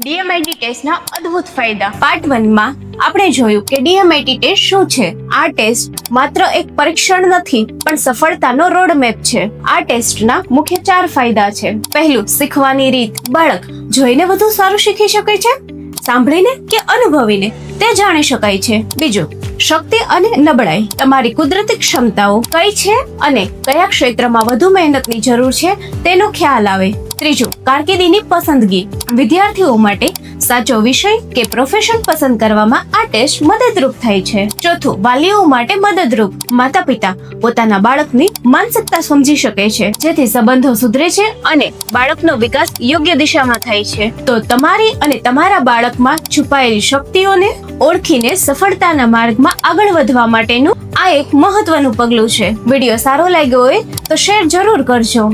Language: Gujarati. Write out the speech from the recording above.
ડીએમઆઈટી ટેસ્ટના અદ્ભુત ફાયદા. પાર્ટ 1 માં આપણે જોયું કે ડીએમઆઈટી ટેસ્ટ શું છે. આ ટેસ્ટ માત્ર એક પરીક્ષણ નથી પણ સફળતાનો રોડમેપ છે. આ ટેસ્ટના મુખ્ય 4 ફાયદા છે. પહેલું, શીખવાની રીત. બાળક જોઈને વધુ સારું શીખી શકે છે, સાંભળીને કે અનુભવીને તે જાણી શકાય છે. બીજું, શક્તિ અને નબળાઈ. તમારી કુદરતી ક્ષમતાઓ કઈ છે અને કયા ક્ષેત્રમાં વધુ મહેનતની જરૂર છે તેનો ખ્યાલ આવે. ત્રીજું, કારકિર્દીની પસંદગી. વિદ્યાર્થીઓ માટે સાચો વિષય કે પ્રોફેશન પસંદ કરવામાં આ ટેસ્ટ મદદરૂપ થાય છે. ચોથું, વાલીઓ માટે મદદરૂપ. માતા પિતા પોતાના બાળકની માનસિકતા સમજી શકે છે, જેથી સંબંધો સુધરે છે અને બાળકનો વિકાસ યોગ્ય દિશામાં થાય છે. તો તમારી અને તમારા બાળકમાં છુપાયેલી શક્તિઓને ઓળખીને સફળતાના માર્ગમાં આગળ વધવા માટેનું આ એક મહત્વનું પગલું છે. વિડીયો સારો લાગ્યો હોય તો શેર જરૂર કરજો.